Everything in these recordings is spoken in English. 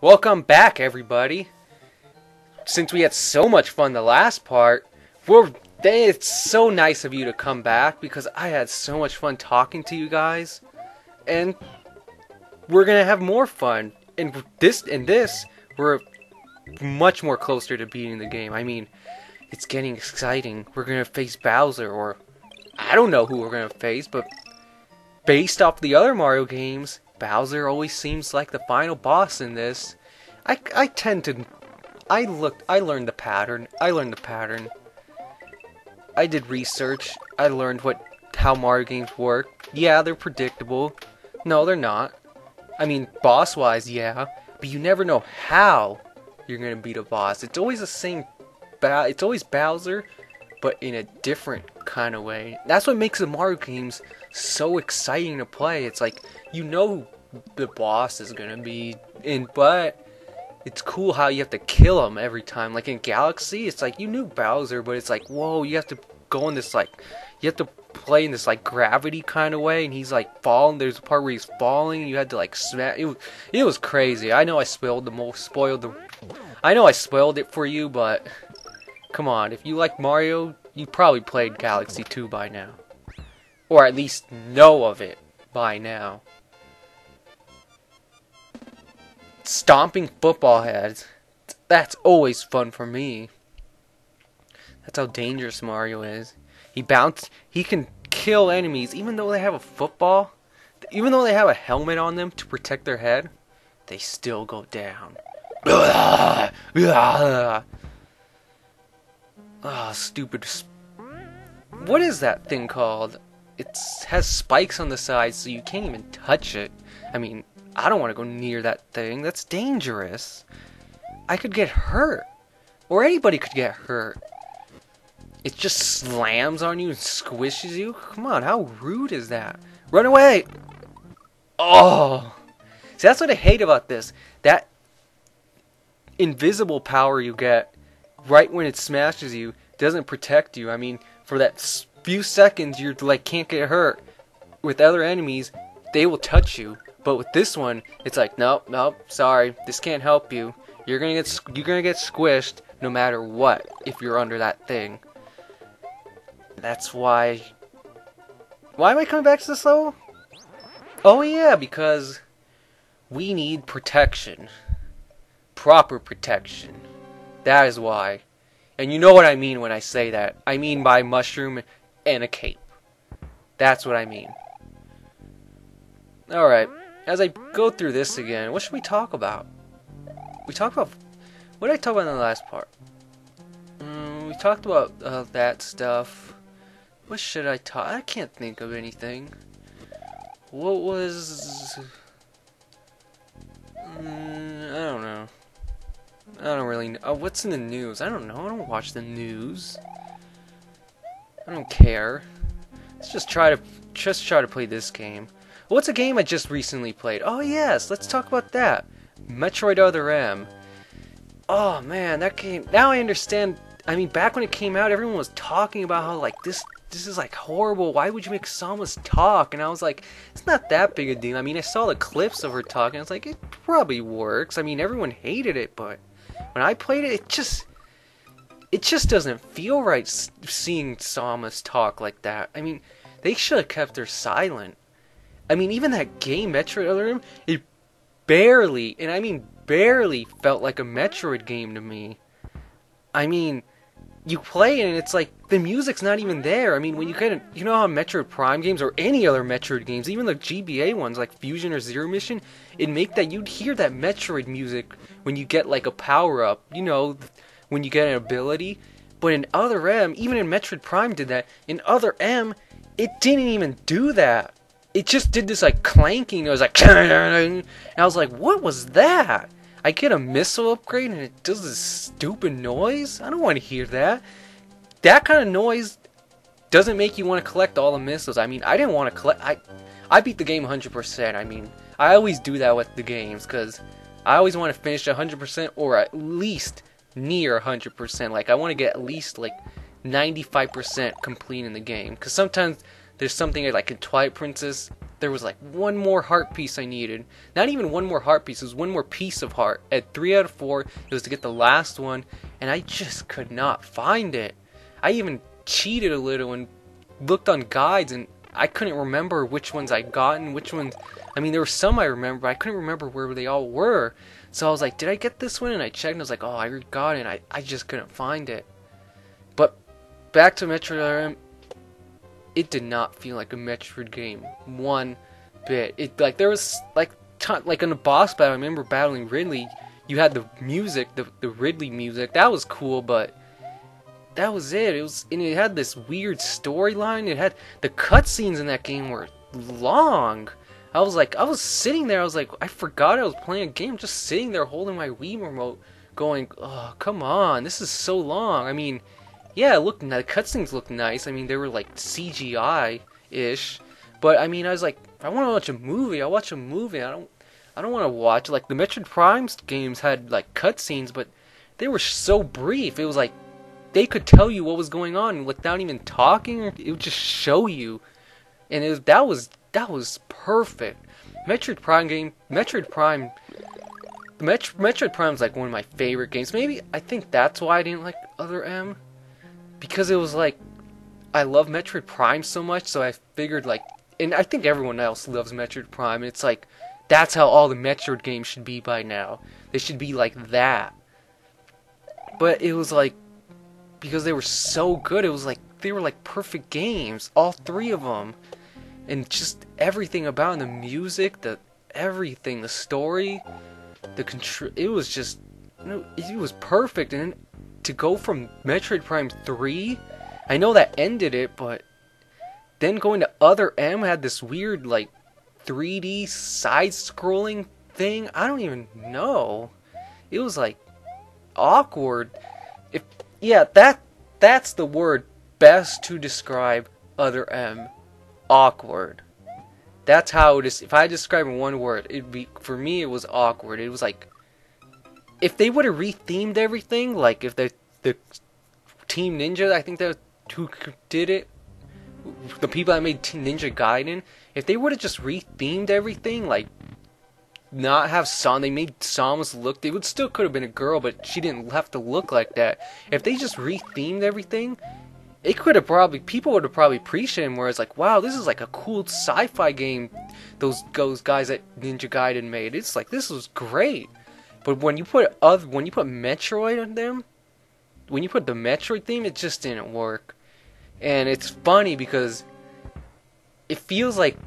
Welcome back, everybody. Since we had so much fun the last part, it's so nice of you to come back because I had so much fun talking to you guys, and we're gonna have more fun. In this, we're much more closer to beating the game. I mean, it's getting exciting. We're gonna face Bowser, or I don't know who we're gonna face, but based off the other Mario games, Bowser always seems like the final boss in this. I learned the pattern. I did research. I learned how Mario games work. Yeah, they're predictable. No, they're not. I mean, boss-wise, yeah, but you never know how you're gonna beat a boss. It's always the same. It's always Bowser, but in a different kind of way. That's what makes the Mario games so exciting to play. It's like, you know the boss is gonna be in, but it's cool how you have to kill him every time. Like in Galaxy, it's like you knew Bowser, but it's like, whoa, you have to go in this, like, you have to play in this like gravity kind of way, and he's like falling. There's a part where he's falling, and you had to like smash. It was crazy. I know I spoiled it for you, but come on, if you like Mario, you probably played Galaxy 2 by now, or at least know of it by now. Stomping football heads. That's always fun for me. That's how dangerous Mario is. He can kill enemies even though they have a football. Even though they have a helmet on them to protect their head, they still go down. Stupid. What is that thing called? It has spikes on the sides so you can't even touch it. I mean, I don't want to go near that thing. That's dangerous. I could get hurt. Or anybody could get hurt. It just slams on you and squishes you? Come on, how rude is that? Run away! Oh! See, that's what I hate about this. That invisible power you get right when it smashes you doesn't protect you. I mean, for that few seconds, you're like, can't get hurt. With other enemies, they will touch you. But with this one, it's like, nope, sorry, this can't help you. You're gonna get squished no matter what if you're under that thing. That's why. Why am I coming back to this level? Oh yeah, because we need protection, proper protection. That is why. And you know what I mean when I say that. I mean by mushroom and a cape. That's what I mean. All right. As I go through this again, what should we talk about? What did I talk about in the last part? We talked about that stuff. What should I talk? I can't think of anything. What was? I don't know. I don't really know. What's in the news? I don't know. I don't watch the news. I don't care. Let's just try to play this game. What's a game I just recently played? Oh yes, let's talk about that. Metroid Other M. Oh man, that game. Now I understand. I mean, back when it came out, everyone was talking about how like this is like horrible. Why would you make Samus talk? And I was like, it's not that big a deal. I mean, I saw the clips of her talking. I was like, it probably works. I mean, everyone hated it, but when I played it, it just doesn't feel right seeing Samus talk like that. I mean, they should have kept her silent. I mean, even that game, Metroid Other M, it barely, and I mean barely, felt like a Metroid game to me. I mean, you play it and it's like, the music's not even there. I mean, when you know how Metroid Prime games, or any other Metroid games, even the GBA ones, like Fusion or Zero Mission, you'd hear that Metroid music when you get like a power-up, you know, when you get an ability. But in Other M, even in Metroid Prime did that, in Other M, it didn't even do that. It just did this like clanking. It was like, and I was like, what was that? I get a missile upgrade and it does this stupid noise? I don't want to hear that. That kind of noise doesn't make you want to collect all the missiles. I mean, I didn't want to collect. I beat the game 100%. I mean, I always do that with the games because I always want to finish 100% or at least near 100%. Like, I want to get at least like 95% complete in the game. Because sometimes there's something like in Twilight Princess there was like one more heart piece I needed. Not even one more heart piece, it was one more piece of heart. At 3 out of 4, it was to get the last one, and I just could not find it. I even cheated a little and looked on guides, and I couldn't remember which ones I gotten, which ones... I mean, there were some I remember, but I couldn't remember where they all were. So I was like, did I get this one? And I checked, and I was like, oh, I got it, and I just couldn't find it. But back to Metroid Other M, it did not feel like a Metroid game one bit. It like there was like in the boss battle, I remember battling Ridley. You had the music, the Ridley music. That was cool, but that was it. It had this weird storyline. It had the cutscenes in that game were long. I was sitting there. I was like, I forgot I was playing a game. Just sitting there holding my Wii remote, going, oh, come on, this is so long. I mean, yeah, the cutscenes looked nice. I mean, they were like CGI-ish, but I mean, I was like, if I want to watch a movie, I'll watch a movie. I don't want to watch like the Metroid Prime games had like cutscenes, but they were so brief. It was like they could tell you what was going on without even talking. It would just show you, and that was perfect. Metroid Prime is like one of my favorite games. Maybe I think that's why I didn't like Other M, because it was like I love Metroid Prime so much, so I figured like, and I think everyone else loves Metroid Prime. It's like that's how all the Metroid games should be by now. They should be like that. But it was like, because they were so good, it was like they were like perfect games, all three of them, and just everything about the music, everything, the story, it was just, it was perfect. And to go from Metroid Prime 3, I know that ended it, but then going to Other M had this weird like 3D side-scrolling thing. I don't even know. It was like awkward. That's the word best to describe Other M. Awkward. That's how it is. If I describe in one word, for me it was awkward. It was like, if they would have rethemed everything, like if the Team Ninja, I think that who did it, the people that made Ninja Gaiden, if they would have just rethemed everything, like not have they made Samus look, it would still could have been a girl, but she didn't have to look like that. If they just rethemed everything, it could have people would have probably appreciated it, where it's like, wow, this is like a cool sci-fi game those guys at Ninja Gaiden made. It's like, this was great. But when you put Metroid on them, when you put the Metroid theme, it just didn't work. And it's funny because it feels like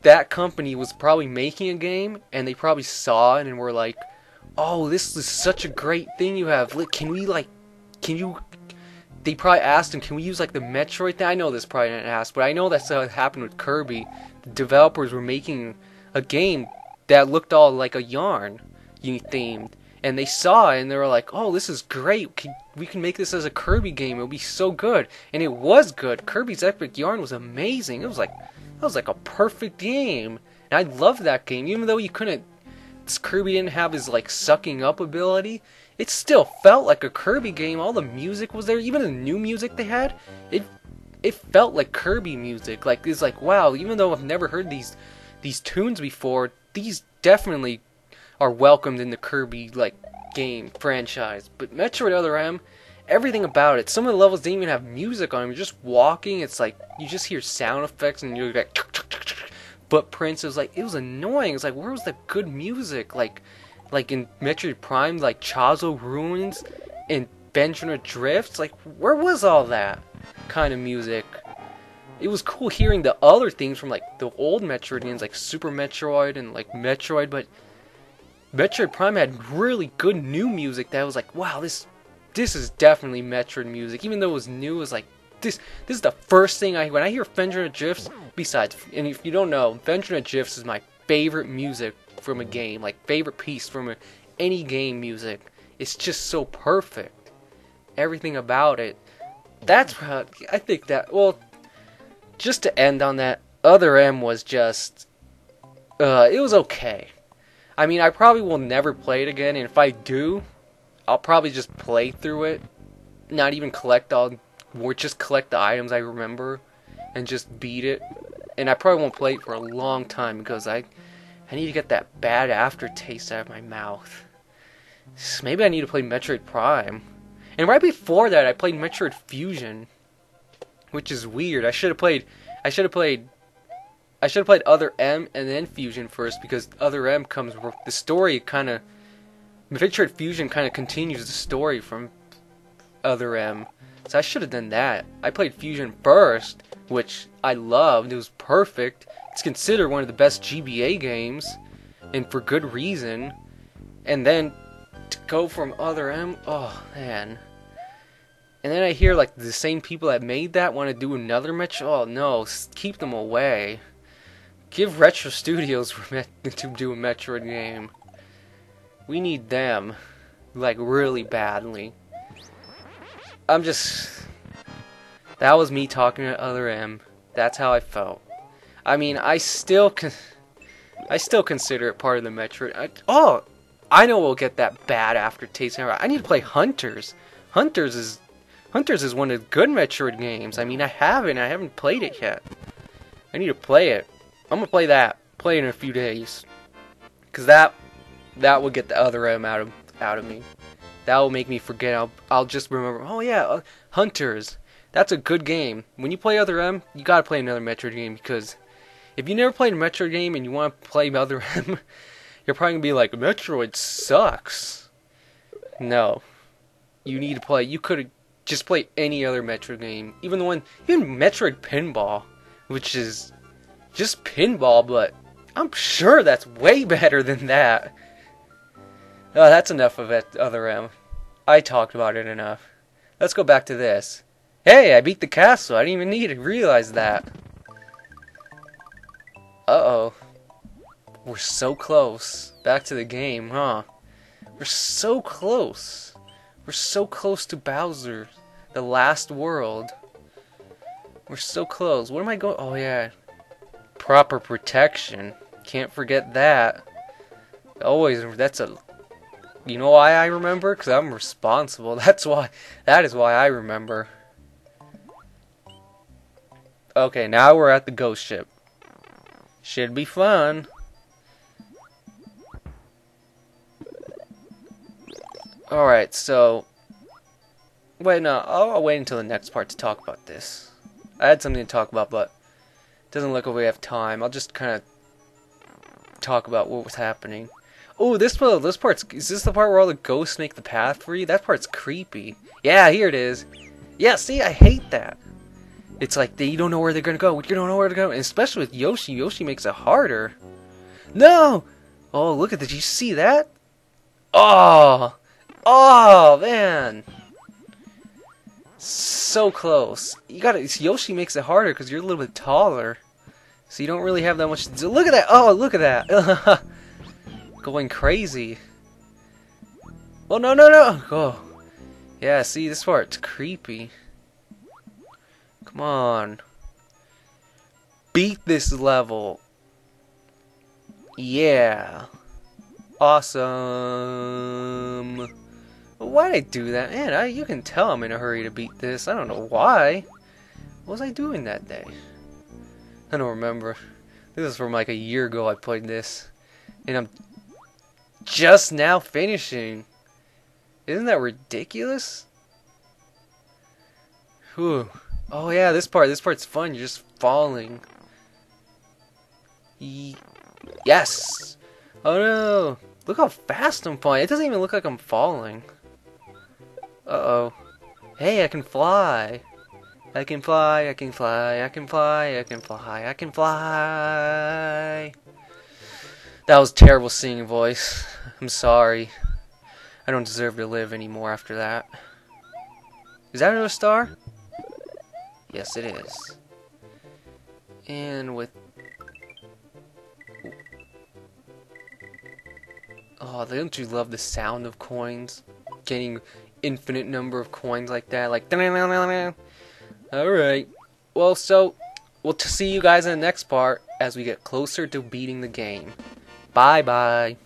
that company was probably making a game, and they probably saw it and were like, oh, this is such a great thing you have. They probably asked him, can we use like the Metroid thing? I know this probably didn't ask, but I know that's how it happened with Kirby. The developers were making a game that looked all like a yarn themed, and they saw it and they were like, oh, this is great. We can make this as a Kirby game. It'll be so good. And it was good. Kirby's Epic Yarn was amazing. That was like a perfect game. And I loved that game, even though Kirby didn't have his like sucking up ability. It still felt like a Kirby game. All the music was there. Even the new music they had, it felt like Kirby music. Like, it's like, wow, even though I've never heard these tunes before, these definitely are welcomed in the Kirby like game franchise. But Metroid Other M, everything about it. Some of the levels didn't even have music on them. You're just walking. It's like you just hear sound effects and you're like footprints. It was annoying. It's like, where was the good music? Like in Metroid Prime, like Chazo Ruins and Benjamin Drifts, like where was all that kind of music? It was cool hearing the other things from like the old Metroid games, like Super Metroid and like Metroid, but Metroid Prime had really good new music that was like, wow, this is definitely Metroid music. Even though it was new, it was like, this is the first thing when I hear Benjamin Drifts, besides, and if you don't know, Benjamin Drifts is my favorite music from a game, like favorite piece from any game music. It's just so perfect. Everything about it. That's what I think that, well, just to end on that, Other M was just, it was okay. I mean, I probably will never play it again, and if I do, I'll probably just play through it, not even collect just collect the items I remember, and just beat it. and I probably won't play it for a long time because I need to get that bad aftertaste out of my mouth. Maybe I need to play Metroid Prime. And right before that, I played Metroid Fusion, which is weird. I should have played Other M and then Fusion first, because Other M comes the story kind of. Metroid Fusion kind of continues the story from Other M, so I should have done that. I played Fusion first, which I loved. It was perfect. It's considered one of the best GBA games, and for good reason. And then to go from Other M, oh man. And then I hear like the same people that made that want to do another Metro. Oh no, keep them away. Give Retro Studios to do a Metroid game. We need them, like, really badly. That was me talking to Other M. That's how I felt. I mean, I still consider it part of the Metroid. I know we'll get that bad aftertaste. I need to play Hunters. Hunters is one of the good Metroid games. I mean, I haven't played it yet. I need to play it. I'm gonna play that. Play it in a few days. Cause that will get the Other M out of me. That will make me forget. I'll just remember. Oh yeah, Hunters. That's a good game. When you play Other M, you gotta play another Metroid game, because if you never played a Metroid game and you want to play Other M, you're probably gonna be like, Metroid sucks. No, you need to play. You could just play any other Metroid game, even Metroid Pinball, which is just pinball, but I'm sure that's way better than that. Oh, that's enough of it, Other M. I talked about it enough. Let's go back to this. Hey, I beat the castle. I didn't even need to realize that. Uh-oh. We're so close. Back to the game, huh? We're so close. We're so close to Bowser, the last world. We're so close. What am I going... Oh, yeah. Proper protection. Can't forget that. Always, that's a... You know why I remember? Because I'm responsible. That is why I remember. Okay, now we're at the ghost ship. Should be fun. Alright, so... Wait, no, I'll wait until the next part to talk about this. I had something to talk about, but it doesn't look like we have time. I'll just kind of talk about what was happening. Oh, this part's... Is this the part where all the ghosts make the path for you? That part's creepy. Yeah, here it is. Yeah, see, I hate that. It's like, you don't know where they're gonna go. You don't know where to go. And especially with Yoshi. Yoshi makes it harder. No! Oh, look at this. You see that? Oh! Oh, man! So close. Yoshi makes it harder because you're a little bit taller. So you don't really have that much to do. Look at that! Oh, look at that! Going crazy. Oh, no, no, no! Oh. Yeah, see, this part's creepy. Come on. Beat this level. Yeah. Awesome. Why'd I do that? Man, you can tell I'm in a hurry to beat this. I don't know why. What was I doing that day? I don't remember. This was from like a year ago I played this. And I'm just now finishing. Isn't that ridiculous? Whew. Oh yeah, this part's fun. You're just falling. Yes! Oh no! Look how fast I'm falling. It doesn't even look like I'm falling. Uh-oh. Hey, I can fly. I can fly, I can fly, I can fly, I can fly, I can fly. That was a terrible singing voice. I'm sorry. I don't deserve to live anymore after that. Is that another star? Yes, it is. And with... Oh, don't you love the sound of coins? Getting infinite number of coins like that, like... Alright. Well, so, we'll see you guys in the next part as we get closer to beating the game. Bye-bye.